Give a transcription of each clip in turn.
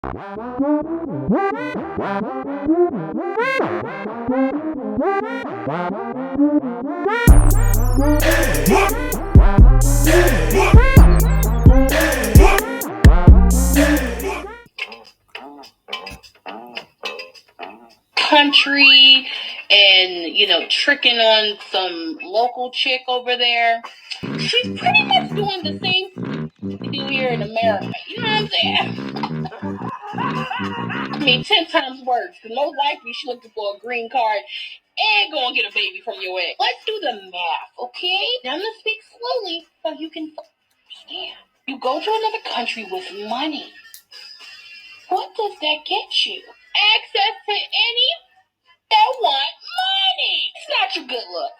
Country and tricking on some local chick over there. She's pretty much doing the same thing we do here in America. You know what I'm saying? I mean, 10 times worse. Because most likely she's looking for a green card and gonna get a baby from your ex. Let's do the math, okay? Now I'm gonna speak slowly so you can understand. You go to another country with money. What does that get you? Access to any that want money. It's not your good look.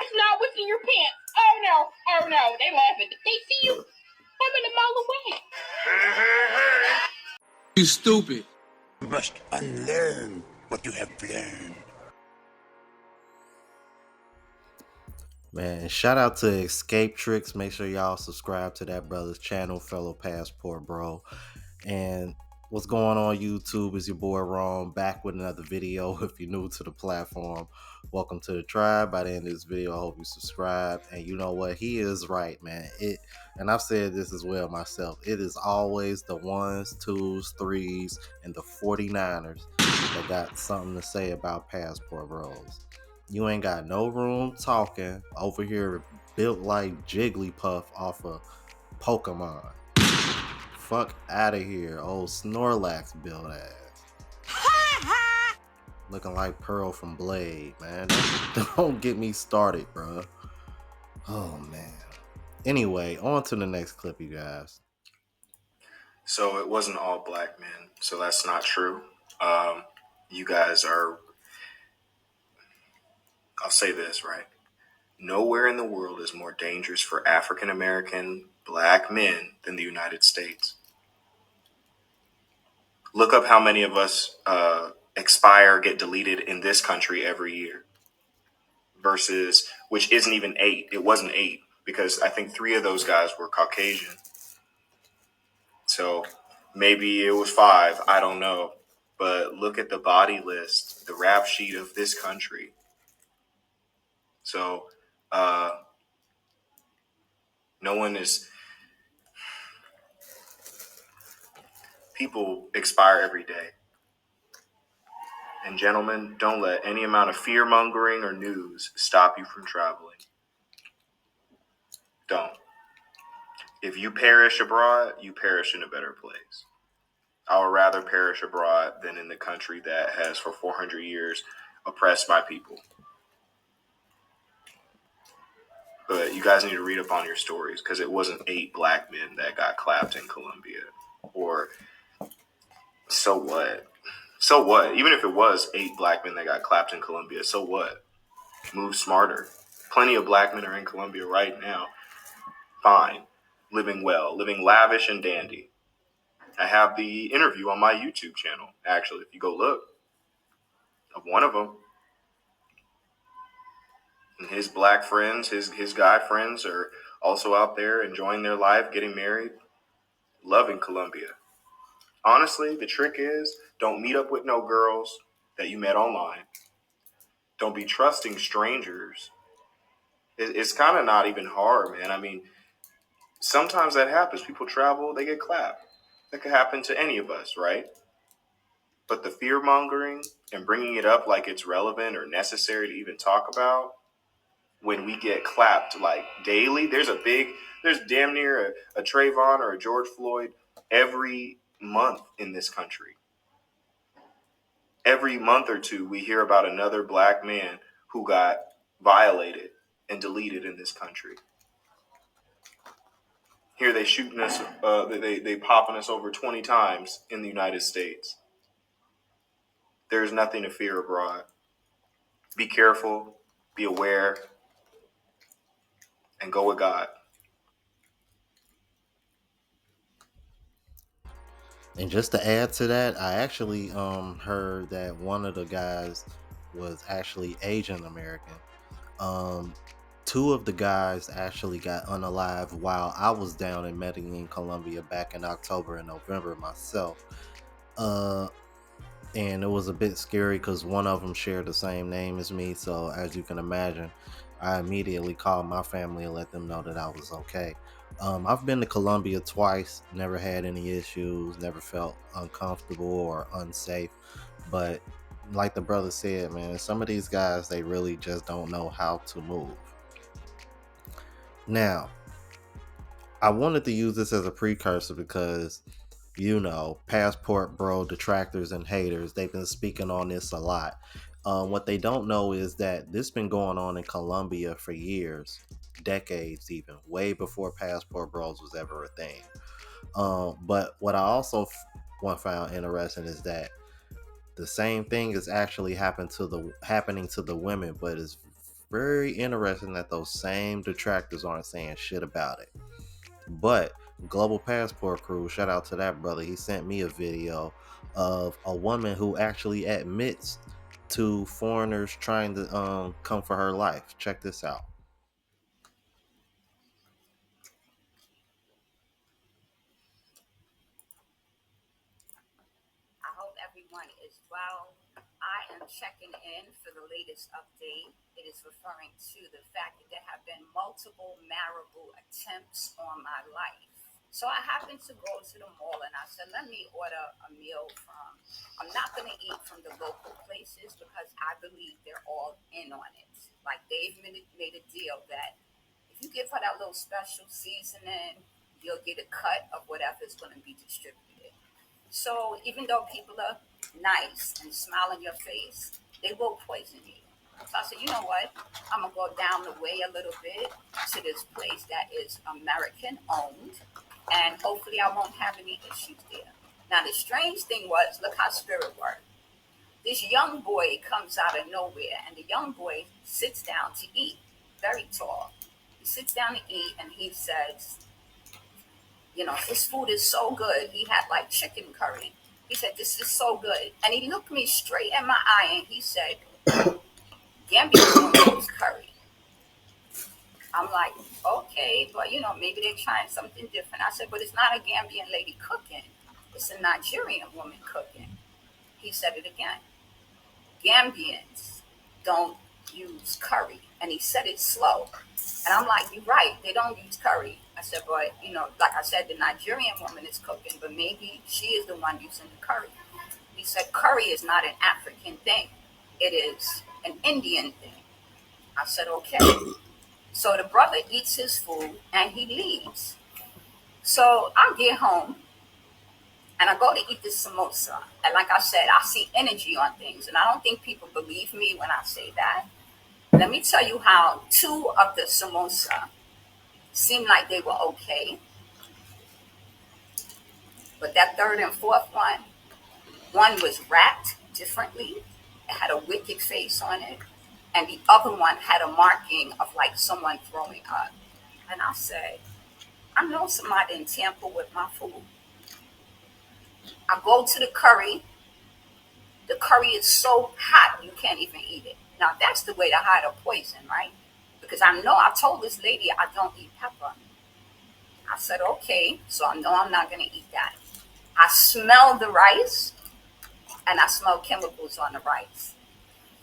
It's not what's in your pants. Oh no, they laughing. They see you coming a mile away. You stupid. You must unlearn what you have learned. Man, shout out to Escape Tricks. Make sure y'all subscribe to that brother's channel, fellow passport bro. And what's going on YouTube is your boy Ron, back with another video. If you're new to the platform, welcome to the tribe. By the end of this video, I hope you subscribe. And you know what? He is right, man. And I've said this as well myself. It is always the 1s, 2s, 3s, and the 49ers that got something to say about passport bros. You ain't got no room talking over here built like Jigglypuff off of Pokemon. Fuck out of here, old Snorlax build ass. Looking like Pearl from Blade, man. Don't get me started, bro. Oh, man. Anyway, on to the next clip, you guys. So it wasn't all black men. So that's not true. You guys are... I'll say this, right? Nowhere in the world is more dangerous for African American black men than the United States. Look up how many of us expire, get deleted in this country every year versus, which isn't even 8. It wasn't 8 because I think 3 of those guys were Caucasian. So maybe it was 5. I don't know. But look at the body list, the rap sheet of this country. So no one is... People expire every day. And gentlemen, don't let any amount of fear-mongering or news stop you from traveling. Don't. If you perish abroad, you perish in a better place. I would rather perish abroad than in the country that has for 400 years oppressed my people. But you guys need to read up on your stories because it wasn't 8 black men that got clapped in Colombia. Or so what? So what? Even if it was 8 black men that got clapped in Colombia, so what? Move smarter. Plenty of black men are in Colombia right now. Fine. Living well. Living lavish and dandy. I have the interview on my YouTube channel, actually, if you go look, of one of them. And his black friends, his guy friends are also out there enjoying their life, getting married, loving Colombia. Honestly, the trick is don't meet up with no girls that you met online. Don't be trusting strangers. It's kind of not even hard, man. I mean, sometimes that happens. People travel, they get clapped. That could happen to any of us, right? But the fear mongering and bringing it up like it's relevant or necessary to even talk about when we get clapped like daily, there's damn near a Trayvon or a George Floyd every month in this country. Every month or two, we hear about another black man who got violated and deleted in this country. Here they shooting us, they popping us over 20 times in the United States. There's nothing to fear abroad. Be careful, be aware, and go with God. And just to add to that, I actually heard that one of the guys was actually Asian American. Two of the guys actually got unalived while I was down in Medellin, Colombia back in October and November myself. Uh, and it was a bit scary because one of them shared the same name as me. So as you can imagine, I immediately called my family and let them know that I was okay. I've been to Colombia twice, never had any issues, never felt uncomfortable or unsafe. But like the brother said, man, some of these guys, they really just don't know how to move. Now, I wanted to use this as a precursor because, passport bro detractors and haters, they've been speaking on this a lot. What they don't know is that this been going on in Colombia for years, decades even, way before passport bros was ever a thing. But what I also found interesting is that the same thing is actually happening to the women, but it's very interesting that those same detractors aren't saying shit about it. But Global Passport Crew, shout out to that brother. He sent me a video of a woman who actually admits to foreigners trying to come for her life. Check this out. I hope everyone is well. I am checking in for the latest update. It is referring to the fact that there have been multiple marable attempts on my life. So I happened to go to the mall and I said, let me order a meal from, I'm not going to eat from the local places because I believe they're all in on it. Like they've made a deal that if you give her that little special seasoning, you'll get a cut of whatever is going to be distributed. So even though people are nice and smile in your face, they will poison you. So I said, you know what? I'm gonna go down the way a little bit to this place that is American owned, and hopefully I won't have any issues there. Now the strange thing was, look how spirit worked. This young boy comes out of nowhere, and the young boy sits down to eat. Very tall. He sits down to eat, and he says, his food is so good. He had like chicken curry. He said, this is so good. And he looked me straight in my eye and he said, Gambians don't use curry. I'm like, okay, but maybe they're trying something different. I said, but it's not a Gambian lady cooking. It's a Nigerian woman cooking. He said it again. Gambians don't use curry. And he said it slow. And I'm like, you're right, they don't use curry. I said, but, like I said, the Nigerian woman is cooking, but maybe she is the one using the curry. He said, curry is not an African thing, it is an Indian thing. I said, okay. So the brother eats his food and he leaves. So I get home and I go to eat this samosa. And like I said, I see energy on things. And I don't think people believe me when I say that. Let me tell you how two of the samosa seemed like they were okay. But that third and fourth one was wrapped differently. It had a wicked face on it. And the other one had a marking of like someone throwing up. And I said, I know somebody didn't tamper with my food. I go to the curry. The curry is so hot you can't even eat it. Now that's the way to hide a poison, right? Because I told this lady I don't eat pepper. I said, okay, so I know I'm not going to eat that. I smell the rice and I smell chemicals on the rice.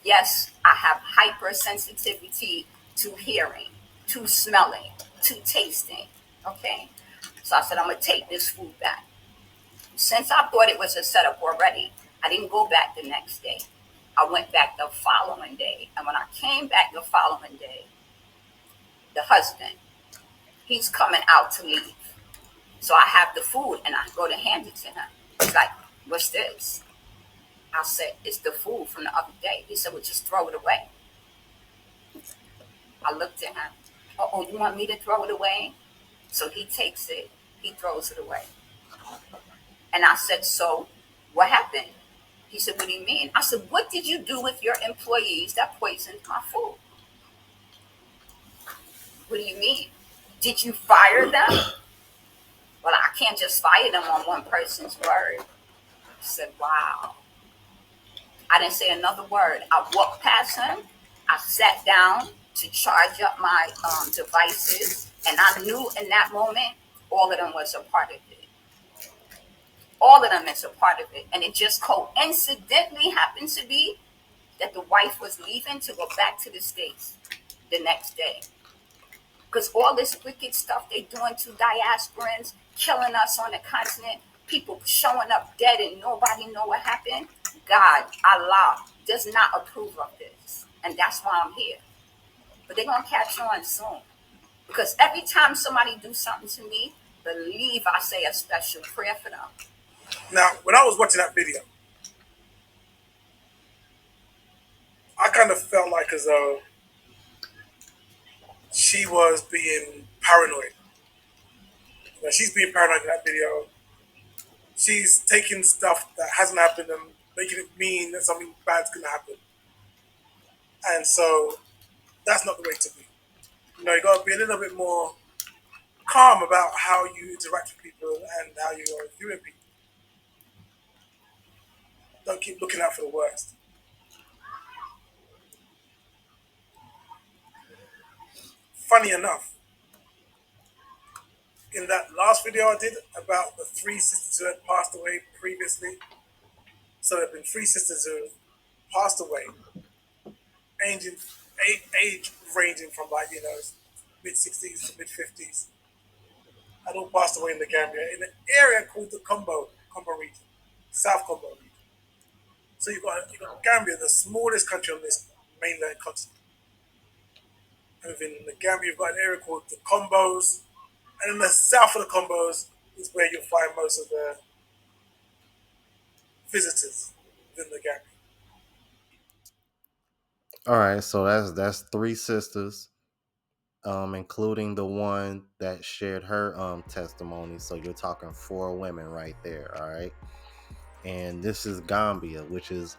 Yes, I have hypersensitivity to hearing, to smelling, to tasting. Okay? So I said, I'm going to take this food back. Since I thought it was a setup already, I didn't go back the next day. I went back the following day. And when I came back the following day, the husband, he's coming out to leave. So I have the food and I go to hand it to him. He's like, what's this? I said, it's the food from the other day. He said, well, just throw it away. I looked at him. Oh, you want me to throw it away? So he takes it, he throws it away. And I said, so what happened? He said, what do you mean? I said, what did you do with your employees that poisoned my food? What do you mean? Did you fire them? Well, I can't just fire them on one person's word. I said, wow. I didn't say another word. I walked past him. I sat down to charge up my devices. And I knew in that moment, all of them was a part of it. All of them is a part of it. And it just coincidentally happened to be that the wife was leaving to go back to the States the next day. Because all this wicked stuff they doing to diasporans, killing us on the continent, people showing up dead and nobody know what happened. God, Allah, does not approve of this. And that's why I'm here. But they're going to catch on soon. Because every time somebody do something to me, believe I say a special prayer for them. Now, when I was watching that video, I kind of felt like as though she was being paranoid. She's being paranoid in that video. She's taking stuff that hasn't happened and making it mean that something bad's going to happen. And so that's not the way to be. You got to be a little bit more calm about how you interact with people and how you are viewing people. Don't keep looking out for the worst. Funny enough, in that last video I did about the 3 sisters who had passed away previously, so there have been 3 sisters who have passed away, age ranging from mid-60s to mid-50s, had all passed away in the Gambia, in an area called the Combo region, South Combo region. So you've got Gambia, the smallest country on this mainland continent. And within the Gambia, you've got an area called the Combos, and in the south of the Combos is where you'll find most of the visitors within the Gambia. All right, so that's 3 sisters, including the one that shared her testimony. So you're talking 4 women right there. All right, and this is Gambia, which is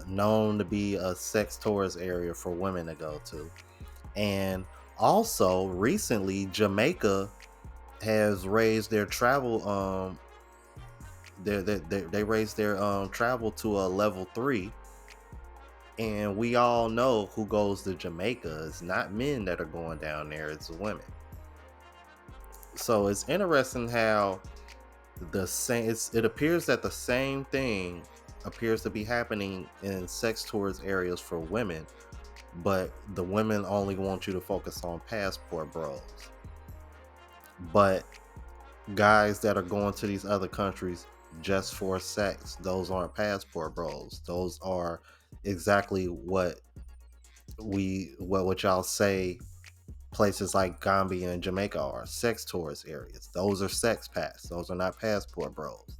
known to be a sex tourist area for women to go to. And also recently, Jamaica has raised their travel they raised their travel to a level 3. And we all know who goes to Jamaica. It's not men that are going down there, it's women. So it's interesting how it appears that the same thing appears to be happening in sex tourist areas for women, but the women only want you to focus on passport bros. But guys that are going to these other countries just for sex, those aren't passport bros. Those are exactly what y'all say places like Gambia and Jamaica are, sex tourist areas. Those are sex pass. Those are not passport bros.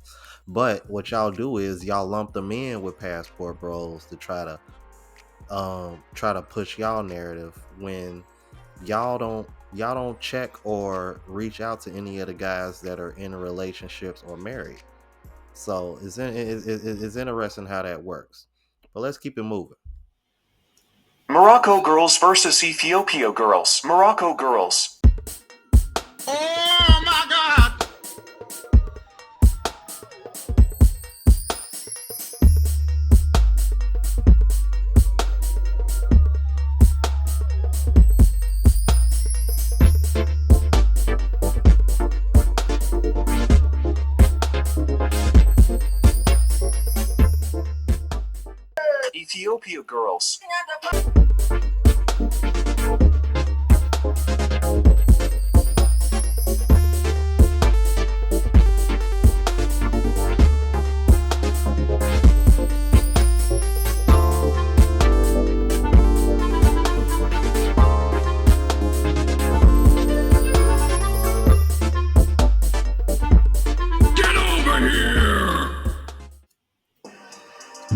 But what y'all do is y'all lump them in with passport bros to try to push y'all narrative when y'all don't check or reach out to any of the guys that are in relationships or married. So it's interesting how that works. But let's keep it moving. Morocco girls versus Ethiopia girls. Morocco girls. Oh my God! Ethiopia girls. Get over here!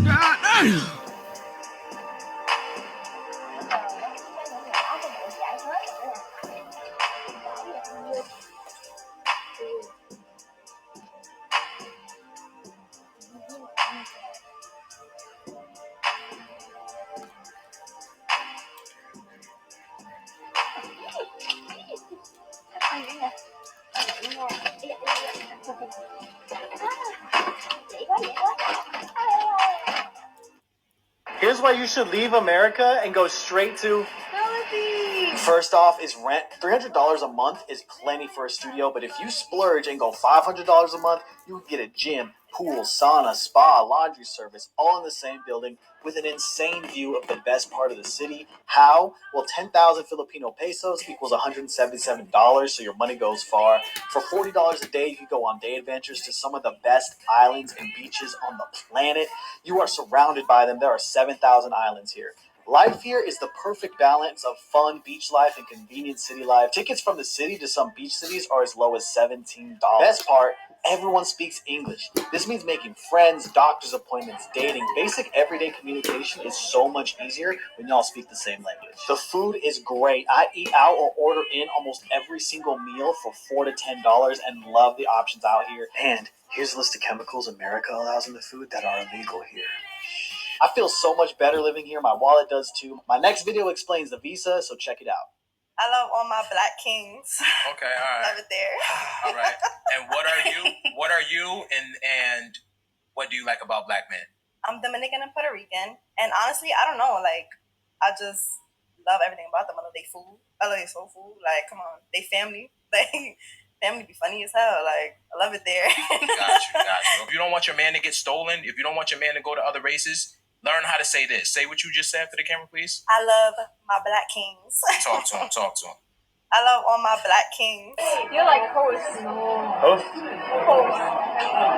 God damn! Here's why you should leave America and go straight to First off is rent. $300 a month is plenty for a studio, but if you splurge and go $500 a month, you can get a gym, pool, sauna, spa, laundry service, all in the same building with an insane view of the best part of the city. How? Well, 10,000 Filipino pesos equals $177, so your money goes far. For $40 a day, you can go on day adventures to some of the best islands and beaches on the planet. You are surrounded by them. There are 7,000 islands here. Life here is the perfect balance of fun beach life and convenient city life. Tickets from the city to some beach cities are as low as $17. Best part, everyone speaks English. This means making friends, doctor's appointments, dating, basic everyday communication is so much easier when y'all speak the same language. The food is great. I eat out or order in almost every single meal for $4 to $10 and love the options out here. And here's a list of chemicals America allows in the food that are illegal here. I feel so much better living here. My wallet does too. My next video explains the visa, so check it out. I love all my black kings. Okay, all right. Love it there. All right. And what are you? What are you? And what do you like about black men? I'm Dominican and Puerto Rican, and honestly, I don't know. Like, I just love everything about them. I love their food. I love their soul food. Like, come on, they family. Like, family be funny as hell. Like, I love it there. Got you. If you don't want your man to get stolen, if you don't want your man to go to other races, learn how to say this. Say what you just said to the camera, please. I love my black kings. Talk to him. Talk to him. I love all my black kings. You're like horse. Host? Horse.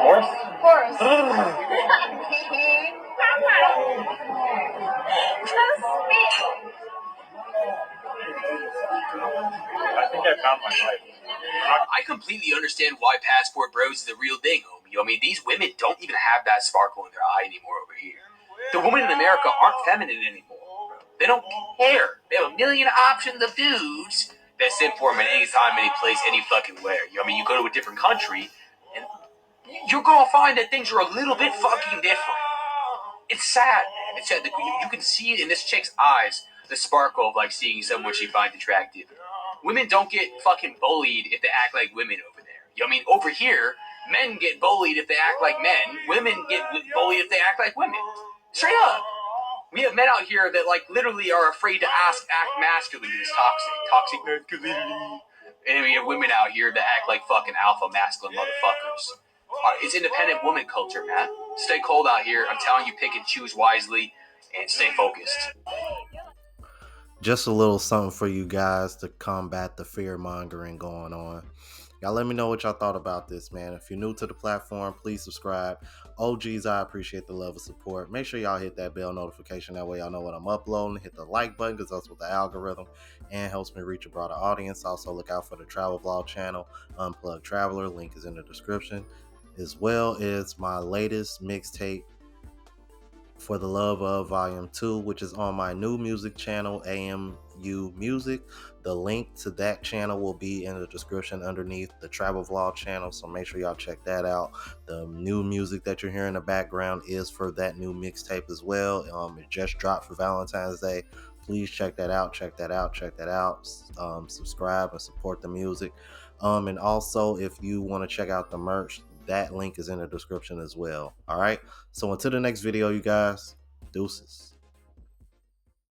Horse? Horse. I think I found my wife. I completely understand why Passport Bros is a real thing, homie. I mean, these women don't even have that sparkle in their eye anymore over here. The women in America aren't feminine anymore. They don't care. They have a million options of dudes that send for them at any time, any place, any fucking where. You know what I mean? You go to a different country, and you're gonna find that things are a little bit fucking different. It's sad, man. It's sad. You can see it in this chick's eyes, the sparkle of like seeing someone she finds attractive. Women don't get fucking bullied if they act like women over there. You know what I mean? Over here, men get bullied if they act like men. Women get bullied if they act like women. Straight up. We have men out here that like literally are afraid to act masculine. It's toxic masculinity. And we have women out here that act like fucking alpha masculine motherfuckers. It's independent woman culture, man. Stay cold out here. I'm telling you, pick and choose wisely and stay focused. Just a little something for you guys to combat the fear mongering going on. Y'all let me know what y'all thought about this, man. If you're new to the platform, please subscribe. OGs, I appreciate the love and support. Make sure y'all hit that bell notification. That way y'all know when I'm uploading. Hit the like button because that's what the algorithm and helps me reach a broader audience. Also, look out for the travel vlog channel, Unplugged Traveler. Link is in the description. As well as my latest mixtape, For the Love of Volume 2, which is on my new music channel, AMU Music. The link to that channel will be in the description underneath the travel vlog channel, so make sure y'all check that out. The new music that you're hearing in the background is for that new mixtape as well. It just dropped for Valentine's Day. Please check that out. Subscribe and support the music. And also, if you want to check out the merch, that link is in the description as well. All right. So until the next video, you guys, deuces.